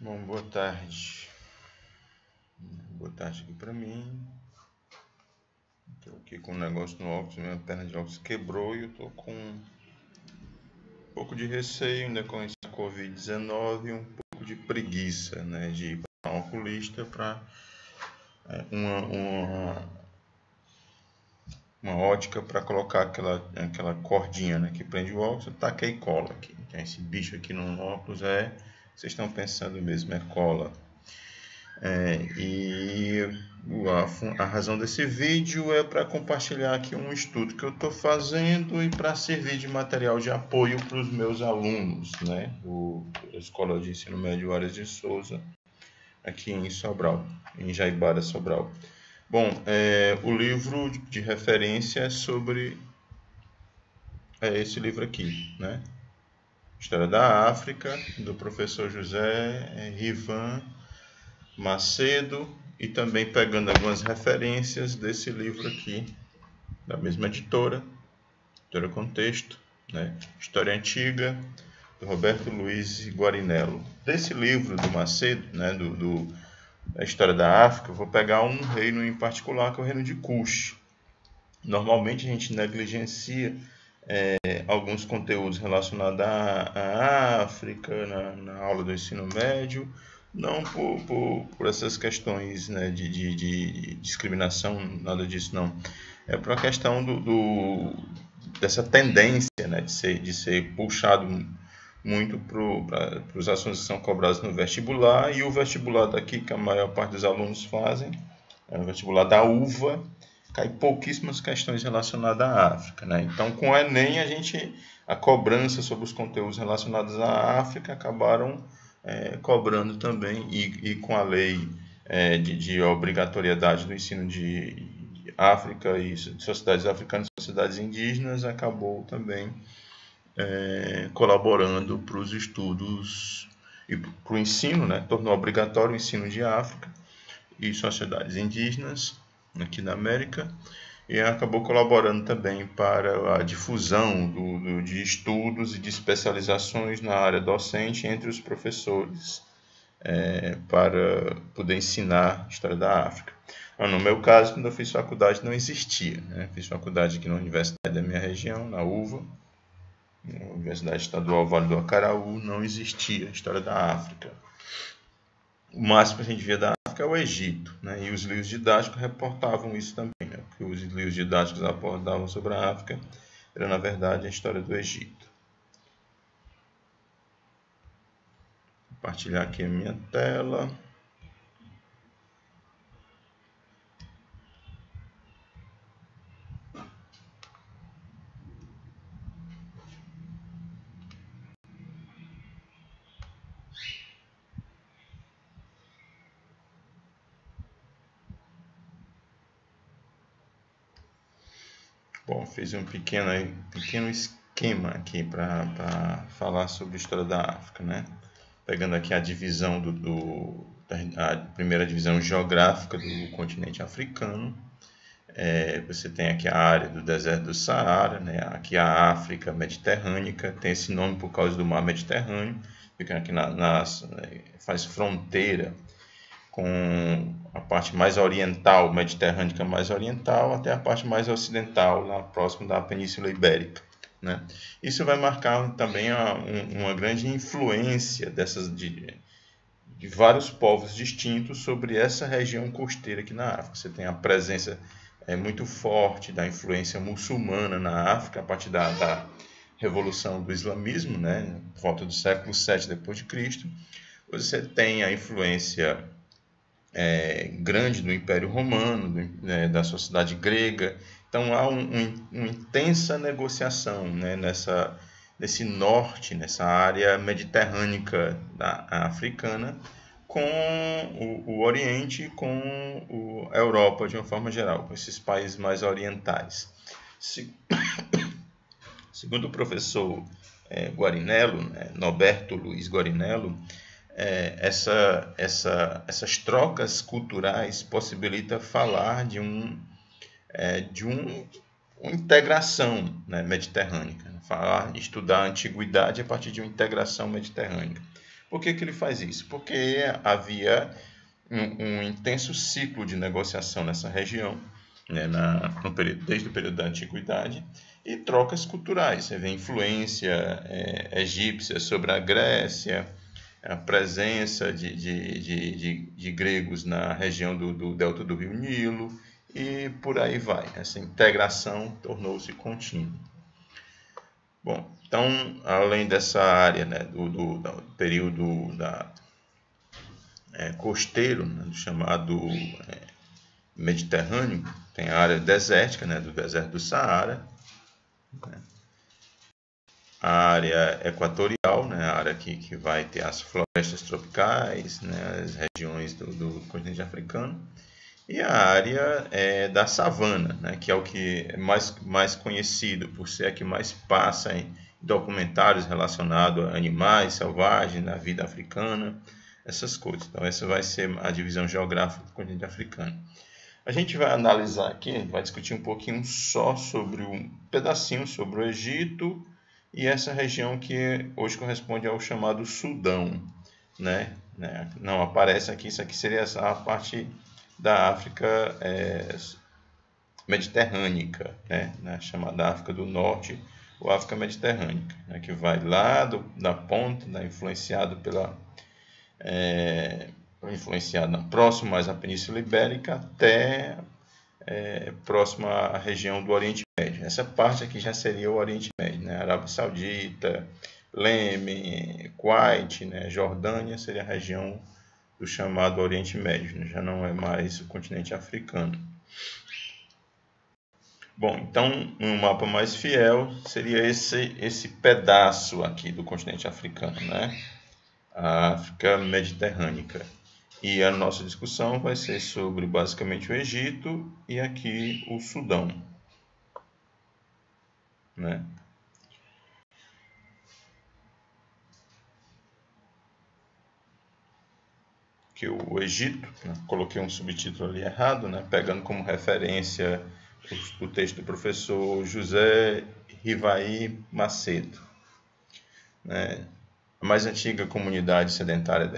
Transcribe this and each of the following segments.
Bom, boa tarde. Boa tarde aqui pra mim. Tô aqui com um negócio no óculos, minha perna de óculos quebrou e eu tô com um pouco de receio ainda com esse Covid-19 e um pouco de preguiça, né, de ir para um oculista para uma ótica para colocar aquela cordinha, né, que prende o óculos. Eu taquei e cola aqui. Então, esse bicho aqui no óculos vocês estão pensando mesmo, é cola. E a razão desse vídeo é para compartilhar aqui um estudo que eu estou fazendo e para servir de material de apoio para os meus alunos, né, da Escola de Ensino Médio Arias de Souza, aqui em Sobral, em Jaibara, Sobral. Bom, o livro de referência é sobre esse livro aqui, né? História da África, do professor José Rivan Macedo, e também pegando algumas referências desse livro aqui, da mesma editora Contexto, né? História Antiga, do Roberto Luiz Guarinello. Desse livro do Macedo, né, da História da África, eu vou pegar um reino em particular, que é o reino de Kush. Normalmente a gente negligencia alguns conteúdos relacionados à África na aula do ensino médio, não por essas questões, né, de discriminação, nada disso não. É por a questão dessa tendência, né, de ser puxado muito para os assuntos que são cobrados no vestibular, e o vestibular daqui, que a maior parte dos alunos fazem, é o vestibular da UVA, cai pouquíssimas questões relacionadas à África, né? Então, com o Enem, a cobrança sobre os conteúdos relacionados à África acabaram cobrando também, e com a lei de obrigatoriedade do ensino de África e de sociedades africanas e sociedades indígenas, acabou também colaborando para os estudos e para o ensino, né? Tornou obrigatório o ensino de África e sociedades indígenas aqui na América, e acabou colaborando também para a difusão de estudos e de especializações na área docente entre os professores, para poder ensinar a história da África. No meu caso, quando eu fiz faculdade, não existia, né? Fiz faculdade aqui na universidade da minha região, na UVA, na Universidade Estadual Vale do Acaraú, não existia a história da África. O máximo que a gente via da África é o Egito, né? E os livros didáticos reportavam isso também, né? Porque os livros didáticos abordavam sobre a África era, na verdade, a história do Egito. Vou compartilhar aqui a minha tela. Bom, fiz um pequeno esquema aqui para falar sobre a história da África, né? Pegando aqui a divisão a primeira divisão geográfica do continente africano. Você tem aqui a área do deserto do Saara, né? Aqui a África mediterrânea, tem esse nome por causa do mar Mediterrâneo, fica aqui faz fronteira com a parte mais oriental, mediterrânea mais oriental, até a parte mais ocidental, lá próximo da Península Ibérica, né? Isso vai marcar também uma grande influência de vários povos distintos sobre essa região costeira aqui na África. Você tem a presença muito forte da influência muçulmana na África, a partir da revolução do islamismo, né, por volta do século VII depois de Cristo. Você tem a influência grande do Império Romano, da sociedade grega. Então há uma intensa negociação, né, nesse norte, nessa área mediterrânea africana, com o Oriente e com a Europa de uma forma geral, com esses países mais orientais. Segundo o professor Guarinello, né, Norberto Luiz Guarinello, essas trocas culturais possibilitam falar de uma integração, né, mediterrânea, estudar a antiguidade a partir de uma integração mediterrânea. Por que ele faz isso? Porque havia um intenso ciclo de negociação nessa região, né, desde o período da Antiguidade, e trocas culturais. Você vê influência egípcia sobre a Grécia, a presença de gregos na região do delta do Rio Nilo, e por aí vai. Essa integração tornou-se contínua. Bom, então, além dessa área, né, do período costeiro, né, do chamado Mediterrâneo, tem a área desértica, né, do deserto do Saara, né, a área equatorial, né, a área que vai ter as florestas tropicais, né, as regiões do continente africano, e a área da savana, né, que é o que é mais conhecido, por ser a que mais passa em documentários relacionados a animais selvagens, na vida africana, essas coisas. Então, essa vai ser a divisão geográfica do continente africano. A gente vai analisar aqui, vai discutir um pouquinho só sobre um pedacinho sobre o Egito e essa região que hoje corresponde ao chamado Sudão, né? Não aparece aqui, isso aqui seria a parte da África mediterrânica, né? Chamada África do Norte ou África mediterrânica, né? Que vai lá da ponta, né? Influenciado próximo mais à Península Ibérica até próximo à região do Oriente Médio. Essa parte aqui já seria o Oriente Médio, né? Arábia Saudita, Iêmen, Kuwait, né? Jordânia seria a região do chamado Oriente Médio, né? Já não é mais o continente africano. Bom, então um mapa mais fiel seria esse pedaço aqui do continente africano, né? A África mediterrânica. E a nossa discussão vai ser sobre basicamente o Egito e aqui o Sudão, né? Que o Egito, né? Coloquei um subtítulo ali errado, né? Pegando como referência o texto do professor José Rivaí Macedo, né? A mais antiga comunidade sedentária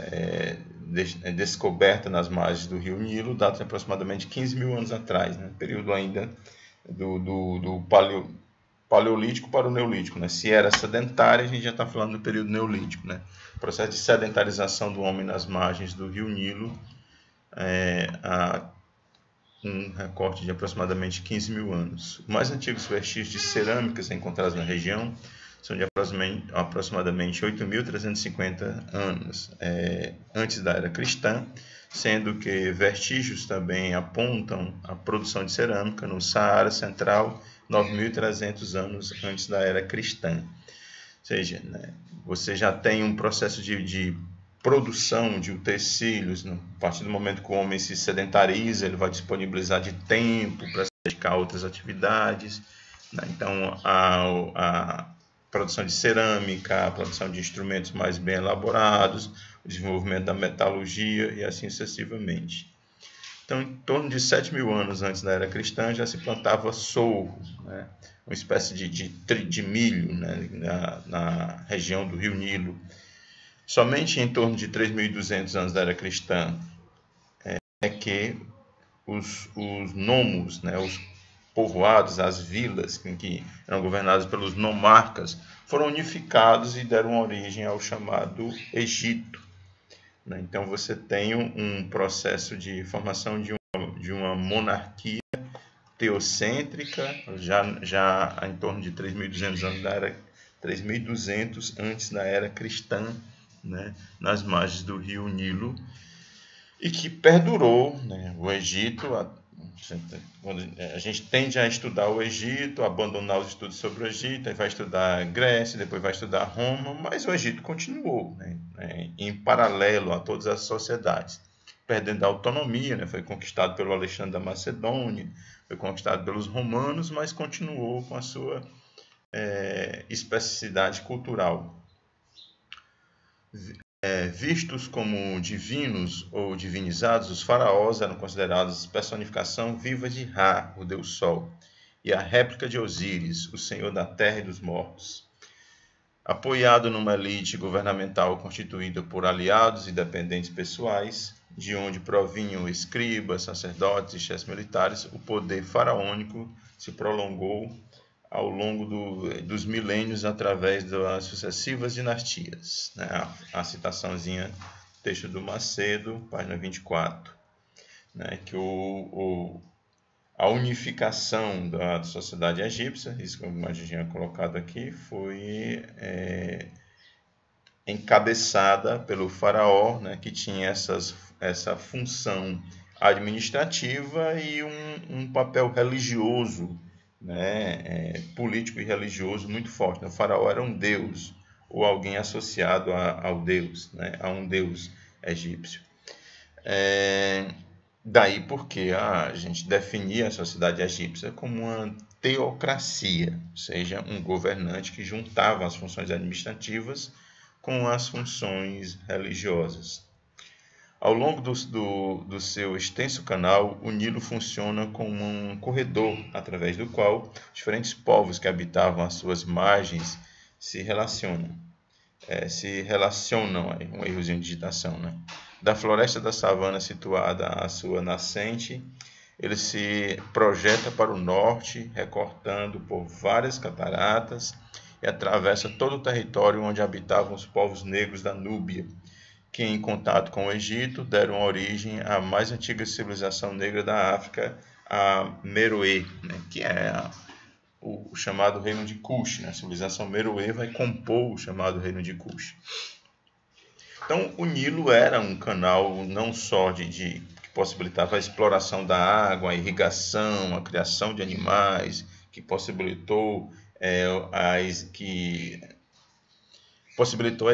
descoberta nas margens do rio Nilo data de aproximadamente 15 mil anos atrás, né? Período ainda do paleolítico para o neolítico, né? Se era sedentária, a gente já está falando do período neolítico, né? O processo de sedentarização do homem nas margens do rio Nilo há um recorte de aproximadamente 15 mil anos. Os mais antigos vestígios de cerâmicas encontrados na região são de aproximadamente 8.350 anos antes da era cristã, sendo que vestígios também apontam a produção de cerâmica no Saara Central 9.300 anos antes da era cristã. Ou seja, né, você já tem um processo de produção de utensílios, né? A partir do momento que o homem se sedentariza, ele vai disponibilizar de tempo para se dedicar a outras atividades, né? Então, a produção de cerâmica, a produção de instrumentos mais bem elaborados, o desenvolvimento da metalurgia e assim sucessivamente. Então, em torno de 7.000 anos antes da era cristã, já se plantava sorgo, né? Uma espécie de milho, né? na região do rio Nilo. Somente em torno de 3.200 anos da era cristã que os nomos, né? Os povoados, as vilas que eram governadas pelos nomarcas, foram unificados e deram origem ao chamado Egito, né? Então você tem um processo de formação de uma monarquia teocêntrica, já em torno de 3.200 anos da era 3.200 antes da era cristã, né? Nas margens do rio Nilo, e que perdurou, né? O Egito, a gente tende a estudar o Egito, abandonar os estudos sobre o Egito, aí vai estudar a Grécia, depois vai estudar Roma, mas o Egito continuou, né? Em paralelo a todas as sociedades, perdendo a autonomia, né? Foi conquistado pelo Alexandre da Macedônia, foi conquistado pelos romanos, mas continuou com a sua especificidade cultural. Vistos como divinos ou divinizados, os faraós eram considerados personificação viva de Ra, o Deus Sol, e a réplica de Osíris, o Senhor da Terra e dos Mortos. apoiado numa elite governamental constituída por aliados e dependentes pessoais, de onde provinham escribas, sacerdotes e chefes militares, o poder faraônico se prolongou ao longo dos milênios através das sucessivas dinastias. Né? A citaçãozinha, texto do Macedo, página 24, né? Que a unificação da sociedade egípcia, isso que eu já tinha colocado aqui, foi encabeçada pelo faraó, né, que tinha essa função administrativa e um papel religioso, né, político e religioso muito forte. O faraó era um deus, ou alguém associado ao deus, né, a um deus egípcio. Daí porque a gente definia a sociedade egípcia como uma teocracia, ou seja, um governante que juntava as funções administrativas com as funções religiosas. Ao longo do seu extenso canal, o Nilo funciona como um corredor através do qual diferentes povos que habitavam as suas margens se relacionam. Um errozinho de digitação, né? Da floresta da savana situada à sua nascente, ele se projeta para o norte, recortando por várias cataratas e atravessa todo o território onde habitavam os povos negros da Núbia, que em contato com o Egito deram origem à mais antiga civilização negra da África, a Meroe, né? Que é o chamado Reino de Kush. Né? A civilização Meroe vai compor o chamado Reino de Kush. Então, o Nilo era um canal não só que possibilitava a exploração da água, a irrigação, a criação de animais, que possibilitou a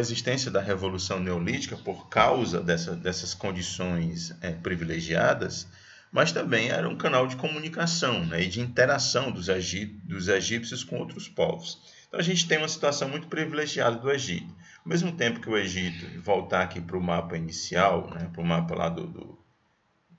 existência da Revolução Neolítica por causa dessas condições privilegiadas, mas também era um canal de comunicação, né, e de interação dos egípcios com outros povos. Então a gente tem uma situação muito privilegiada do Egito. Ao mesmo tempo que o Egito, voltar aqui para o mapa inicial, né, para o mapa lá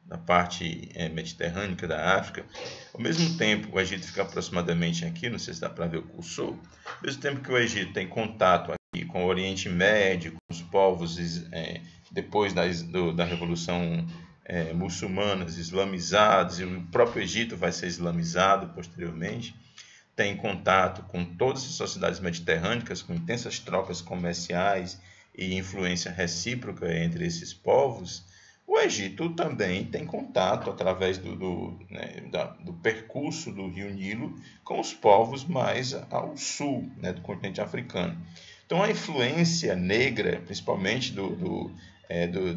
da parte mediterrânea da África, ao mesmo tempo o Egito fica aproximadamente aqui, não sei se dá para ver o cursor, ao mesmo tempo que o Egito tem contato aqui com o Oriente Médio, com os povos depois da Revolução muçulmanas islamizados, e o próprio Egito vai ser islamizado posteriormente, tem contato com todas as sociedades mediterrâneas, com intensas trocas comerciais e influência recíproca entre esses povos. O Egito também tem contato através do percurso do rio Nilo com os povos mais ao sul, né, do continente africano. Então a influência negra, principalmente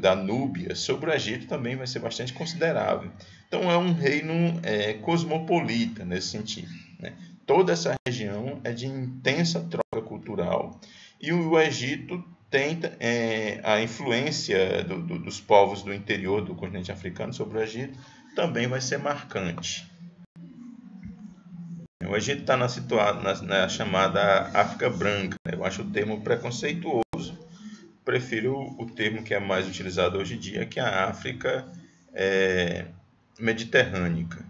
da Núbia, sobre o Egito também vai ser bastante considerável. Então é um reino cosmopolita nesse sentido, né? Toda essa região é de intensa troca cultural e o Egito tem a influência dos povos do interior do continente africano sobre o Egito também vai ser marcante. O Egito está situado na chamada África Branca, né? Eu acho o termo preconceituoso. Prefiro o termo que é mais utilizado hoje em dia, que é a África mediterrânica.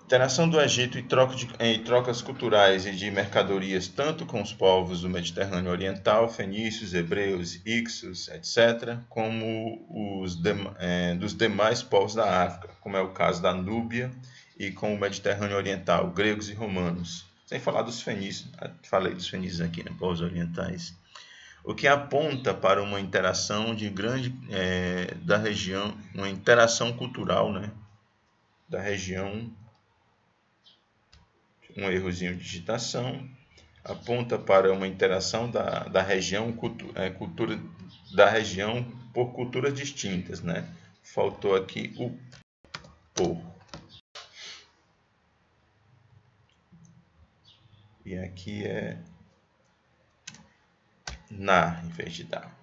Interação do Egito e trocas culturais e de mercadorias tanto com os povos do Mediterrâneo Oriental, fenícios, hebreus, ixos, etc., como dos demais povos da África, como é o caso da Núbia e com o Mediterrâneo Oriental, gregos e romanos. Sem falar dos fenícios, falei dos fenícios aqui, né, povos orientais. O que aponta para uma interação da região, uma interação cultural, né, da região. Um errozinho de digitação, aponta para uma interação da região, da região por culturas distintas, né? Faltou aqui o por. E aqui é em vez de dar.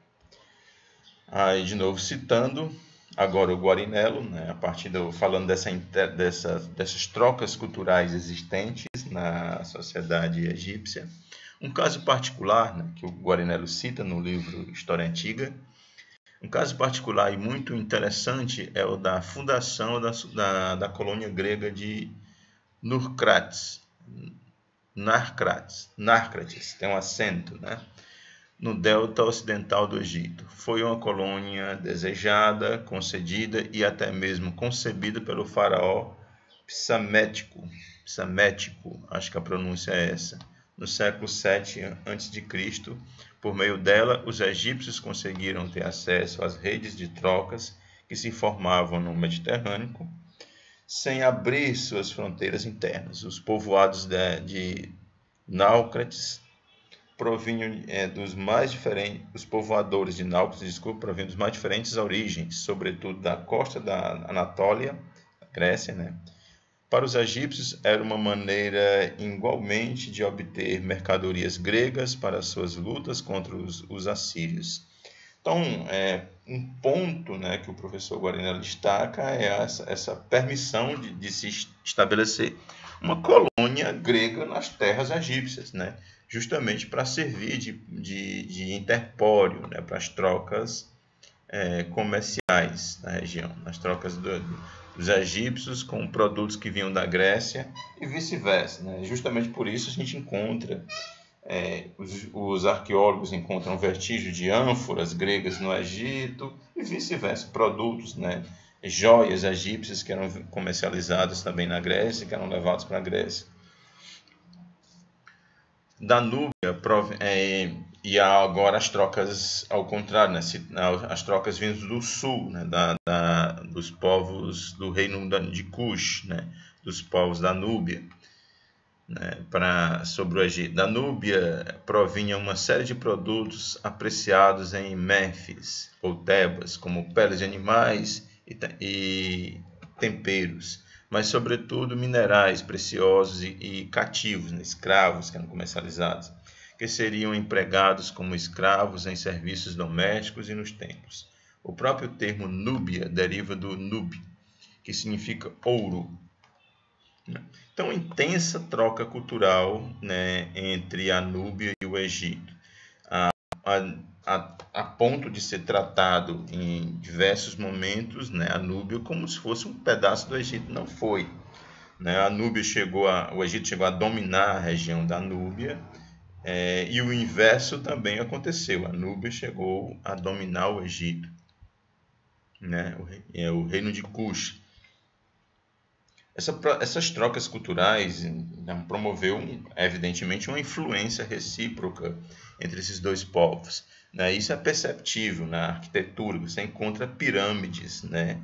Aí, de novo, citando agora o Guarinello, né, a partir falando dessas trocas culturais existentes na sociedade egípcia. Um caso particular, né, que o Guarinello cita no livro História Antiga, Um caso particular e muito interessante é o da fundação da colônia grega de Nurcrates, Narcrates, tem um acento, né? No delta ocidental do Egito. Foi uma colônia desejada, concedida e até mesmo concebida pelo faraó Psamético, acho que a pronúncia é essa, no século 7 a.C. Por meio dela, os egípcios conseguiram ter acesso às redes de trocas que se formavam no Mediterrâneo, sem abrir suas fronteiras internas. Os povoados de Náucrates provinham dos mais diferentes, os povoadores de Náucrates, provinham dos mais diferentes origens, sobretudo da costa da Anatólia, Grécia, né? Para os egípcios, era uma maneira igualmente de obter mercadorias gregas para suas lutas contra os assírios. Então, um ponto, né, que o professor Guarino destaca é essa permissão de se estabelecer uma colônia grega nas terras egípcias, né, justamente para servir de interpório, né, para as trocas comerciais na região, nas trocas dos egípcios com produtos que vinham da Grécia e vice-versa, né? Justamente por isso a gente encontra, os arqueólogos encontram vestígios de ânforas gregas no Egito e vice-versa, produtos, né? Joias egípcias que eram comercializadas também na Grécia, que eram levados para a Grécia. Da Núbia, e agora as trocas ao contrário, né? As trocas vindas do sul, né? Dos povos do reino de Cush, né? Dos povos da Núbia, né? Sobre o Egito. Da Núbia provinha uma série de produtos apreciados em Mênfis ou Tebas, como peles de animais e temperos, mas sobretudo minerais preciosos e cativos, né? Escravos que eram comercializados, que seriam empregados como escravos em serviços domésticos e nos templos. O próprio termo Núbia deriva do nub, que significa ouro. Então, intensa troca cultural, né, entre a Núbia e o Egito, a ponto de ser tratado em diversos momentos, né, a Núbia como se fosse um pedaço do Egito. Não foi, né? O Egito chegou a dominar a região da Núbia, e o inverso também aconteceu. A Núbia chegou a dominar o Egito, né? O reino de Cush. Essas trocas culturais, né, promoveu, evidentemente, uma influência recíproca entre esses dois povos, né? Isso é perceptível na arquitetura. Você encontra pirâmides, né,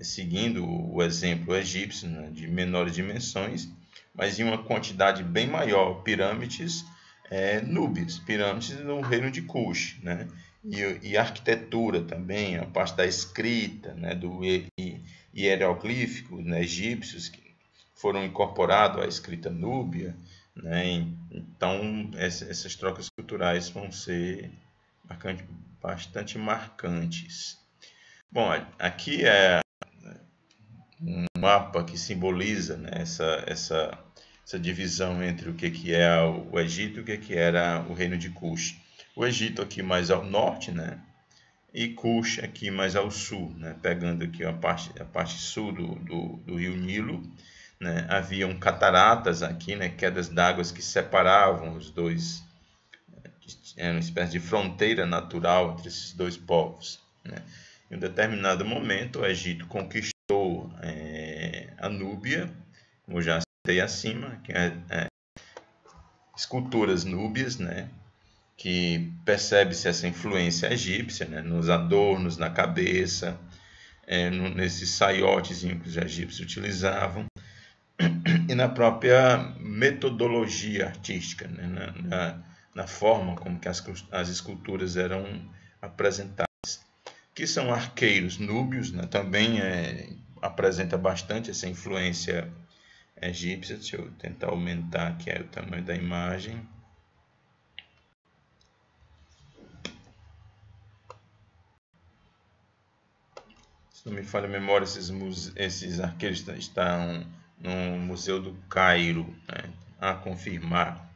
seguindo o exemplo egípcio, né, de menores dimensões, mas em uma quantidade bem maior, pirâmides núbias, pirâmides no reino de Cush, né? E a arquitetura também, a parte da escrita, né, do hieroglífico, né, egípcios que foram incorporados à escrita núbia, né? Então essas trocas culturais vão ser bastante marcantes. Bom, aqui é um mapa que simboliza, né, essa divisão entre o que é o Egito e o que era o reino de Cush. O Egito aqui mais ao norte, né, e Cush aqui mais ao sul, né, pegando aqui a parte sul do rio Nilo, né, haviam cataratas aqui, né, quedas d'água que separavam os dois, era uma espécie de fronteira natural entre esses dois povos, né. Em um determinado momento, o Egito conquistou a Núbia, como já citei acima, que esculturas núbias, né, que percebe-se essa influência egípcia, né, nos adornos, na cabeça, nesses saiotes que os egípcios utilizavam, e na própria metodologia artística, né, na forma como que as esculturas eram apresentadas. Que são arqueiros núbios, né, também apresenta bastante essa influência egípcia. Deixa eu tentar aumentar aqui o tamanho da imagem. Se não me falha a memória, esses arqueiros estão no Museu do Cairo, né, a confirmar.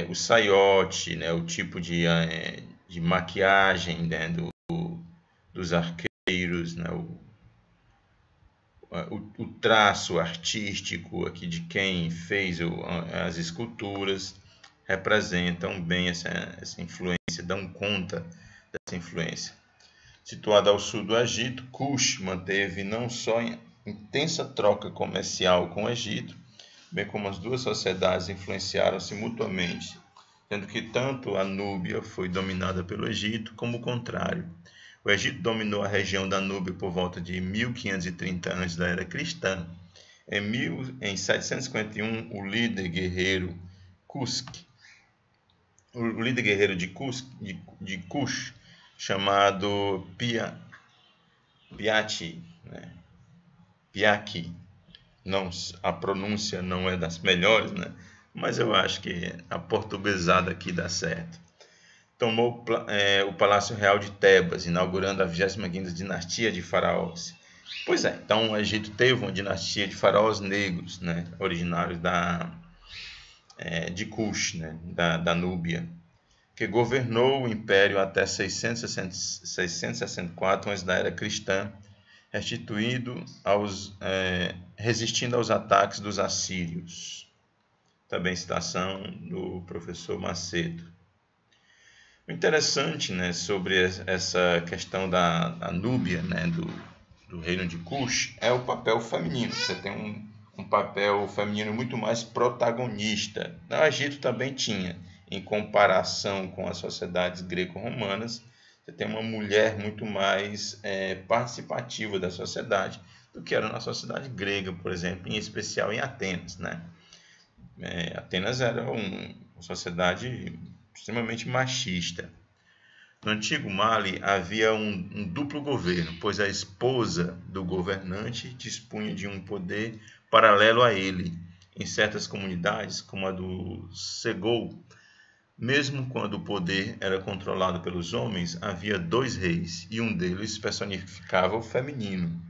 O saiote, né, o tipo de de maquiagem, né, dos arqueiros, né, o traço artístico aqui de quem fez as esculturas representam bem essa influência, dão conta dessa influência. Situado ao sul do Egito, Kush manteve não só intensa troca comercial com o Egito, bem como as duas sociedades influenciaram-se mutuamente, sendo que tanto a Núbia foi dominada pelo Egito como o contrário. O Egito dominou a região da Núbia por volta de 1530 a.C. da era cristã. Em 751, o líder guerreiro de Kush, chamado Piati, né? Piaki, não, a pronúncia não é das melhores, né? Mas eu acho que a portuguesada aqui dá certo. Tomou o Palácio Real de Tebas, inaugurando a 25ª dinastia de faraós. Pois é, então o Egito teve uma dinastia de faraós negros, né, originários de Kush, né, da Núbia, que governou o império até 664, antes da era cristã, resistindo aos ataques dos assírios. Também citação do professor Macedo. O interessante, né, sobre essa questão da Núbia, né, do reino de Kush, é o papel feminino. Você tem um papel feminino muito mais protagonista. No Egito também tinha, em comparação com as sociedades greco-romanas, você tem uma mulher muito mais participativa da sociedade do que era na sociedade grega, por exemplo, em especial em Atenas, né? Atenas era uma sociedade extremamente machista. No antigo Mali havia um duplo governo, pois a esposa do governante dispunha de um poder paralelo a ele. Em certas comunidades, como a do Segou, mesmo quando o poder era controlado pelos homens, havia 2 reis, e um deles personificava o feminino.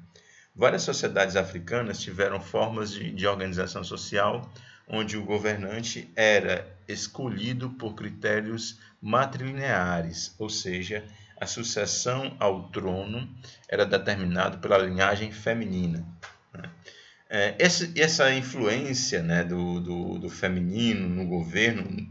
Várias sociedades africanas tiveram formas de organização social onde o governante era escolhido por critérios matrilineares, ou seja, a sucessão ao trono era determinada pela linhagem feminina. Essa influência, né, do feminino no governo,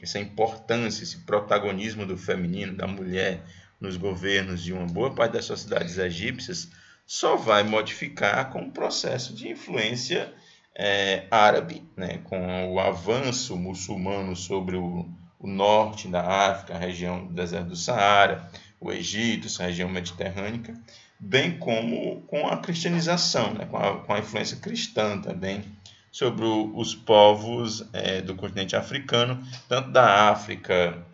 essa importância, esse protagonismo do feminino, da mulher nos governos de uma boa parte das sociedades egípcias, só vai modificar com o processo de influência árabe, né, com o avanço muçulmano sobre o norte da África, a região do deserto do Saara, o Egito, essa região mediterrânea, bem como com a cristianização, né, com a influência cristã também sobre os povos do continente africano, tanto da África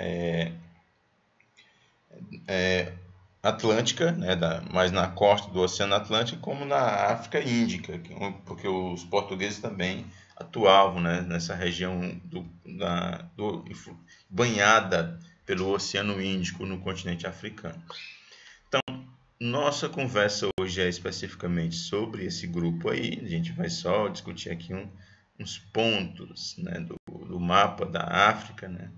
Atlântica, né, mais na costa do Oceano Atlântico, como na África Índica, porque os portugueses também atuavam, né, nessa região banhada pelo Oceano Índico no continente africano. Então, nossa conversa hoje é especificamente sobre esse grupo aí. A gente vai só discutir aqui uns pontos, né, do mapa da África, né?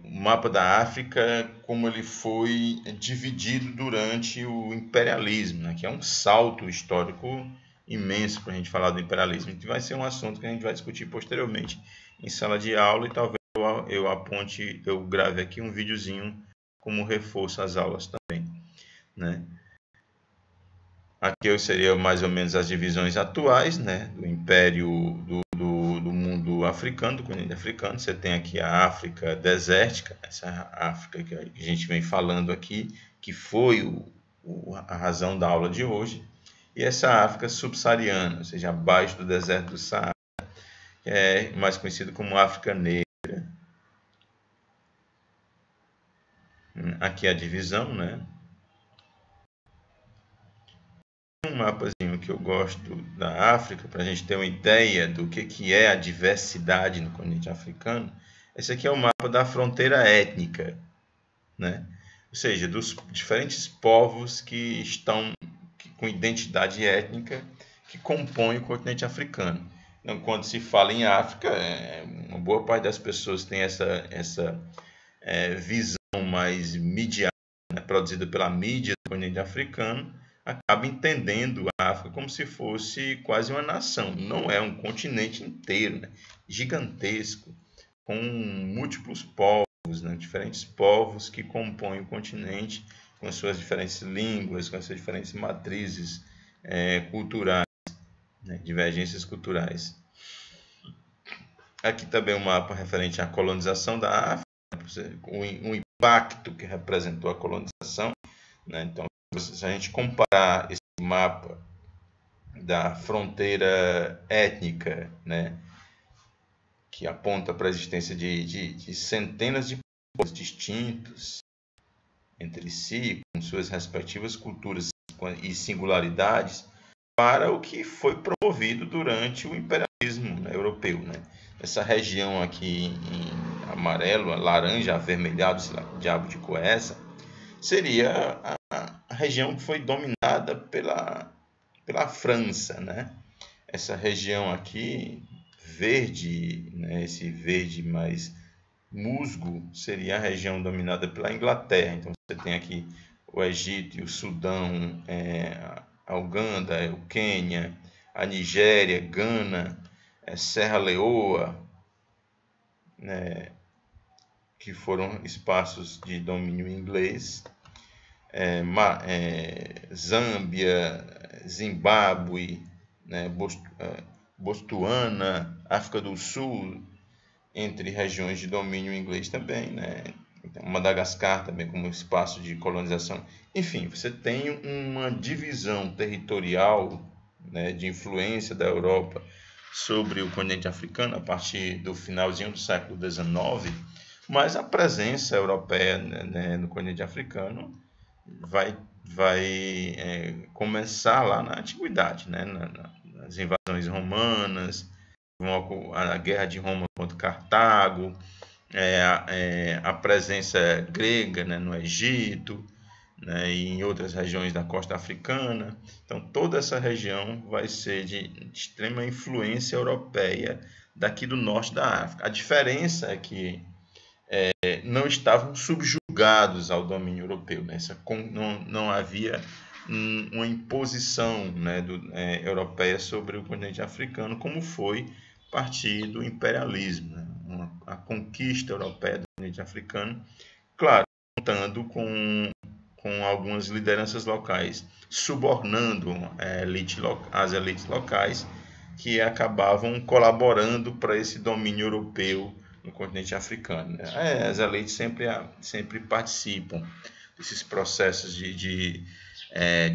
O mapa da África, como ele foi dividido durante o imperialismo, né, que é um salto histórico imenso para a gente falar do imperialismo, que vai ser um assunto que a gente vai discutir posteriormente em sala de aula, e talvez eu grave aqui um videozinho como reforço às aulas também, né? Aqui seria mais ou menos as divisões atuais, né, do império do mundo africano, do continente africano. Você tem aqui a África desértica, essa África que a gente vem falando aqui, que foi a razão da aula de hoje, e essa África subsaariana, ou seja, abaixo do deserto do Saara, que é mais conhecido como África Negra. Aqui é a divisão, né? Um mapazinho que eu gosto da África, para a gente ter uma ideia do que é a diversidade no continente africano. Esse aqui é o mapa da fronteira étnica, né? Ou seja, dos diferentes povos que estão com identidade étnica que compõem o continente africano. Então, quando se fala em África, uma boa parte das pessoas tem essa visão mais midiática, né, produzida pela mídia do continente africano, acaba entendendo a África como se fosse quase uma nação. Não é um continente inteiro, né, gigantesco, com múltiplos povos, né, diferentes povos que compõem o continente, com as suas diferentes línguas, com as suas diferentes matrizes culturais, né, divergências culturais. Aqui também um mapa referente à colonização da África, o impacto que representou a colonização, né? Então, se a gente comparar esse mapa da fronteira étnica, né, que aponta para a existência de centenas de povos distintos entre si, com suas respectivas culturas e singularidades, para o que foi promovido durante o imperialismo, né, europeu, né? Essa região aqui em amarelo, laranja, avermelhado, sei lá, diabo de cor é essa, seria a região que foi dominada pela França, né? Essa região aqui, verde, né, esse verde mais musgo, seria a região dominada pela Inglaterra. Então você tem aqui o Egito, o Sudão, a Uganda, o Quênia, a Nigéria, Gana, Serra Leoa, né, que foram espaços de domínio inglês, Zâmbia, Zimbábue, né, Botswana, África do Sul, entre regiões de domínio inglês também, né? Então, Madagascar também como espaço de colonização. Enfim, você tem uma divisão territorial, né, de influência da Europa sobre o continente africano a partir do finalzinho do século XIX, mas a presença europeia, né, no continente africano vai começar lá na antiguidade, né, nas invasões romanas, a guerra de Roma contra Cartago, a presença grega, né, no Egito, né, e em outras regiões da costa africana. Então, toda essa região vai ser de extrema influência europeia daqui do norte da África. A diferença é que não estavam subjugados ao domínio europeu, né? Não havia uma imposição, né, europeia sobre o continente africano, como foi a partir do imperialismo, né? A conquista europeia do continente africano, claro, contando com algumas lideranças locais, subornando as elites locais, que acabavam colaborando para esse domínio europeu no continente africano, né? As elites sempre participam desses processos de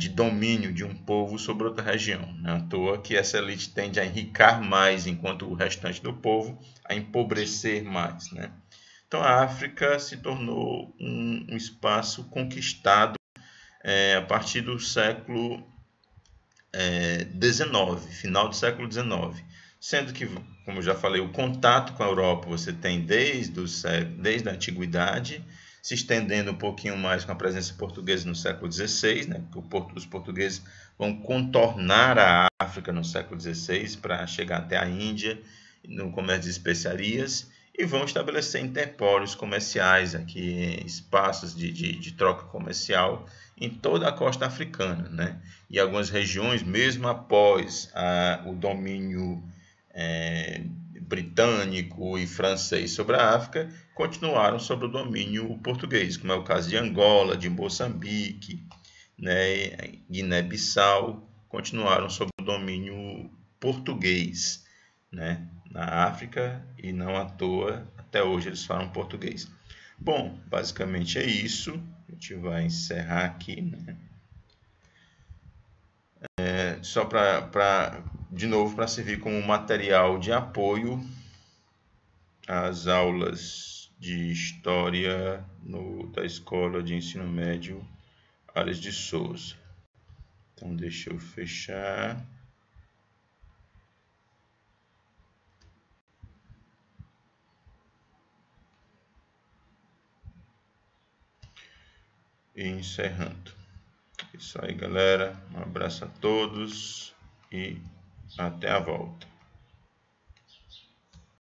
domínio de um povo sobre outra região. Não é à toa que essa elite tende a enriquecer mais, enquanto o restante do povo a empobrecer mais, né? Então a África se tornou um espaço conquistado a partir do século XIX, final do século XIX. Sendo que, como eu já falei, o contato com a Europa você tem desde a Antiguidade, se estendendo um pouquinho mais com a presença portuguesa no século XVI, né? Os portugueses vão contornar a África no século XVI para chegar até a Índia, no comércio de especiarias, e vão estabelecer interpólios comerciais aqui, espaços de troca comercial em toda a costa africana, né? E algumas regiões, mesmo após o domínio britânico e francês sobre a África, continuaram sob o domínio português, como é o caso de Angola, de Moçambique, né, Guiné-Bissau, continuaram sob o domínio português, né, na África, e não à toa, até hoje eles falam português. Bom, basicamente é isso. A gente vai encerrar aqui, né? Só de novo, para servir como material de apoio às aulas de História da Escola de Ensino Médio Ares de Souza. Então, deixa eu fechar. E encerrando. Isso aí, galera. Um abraço a todos e até a volta.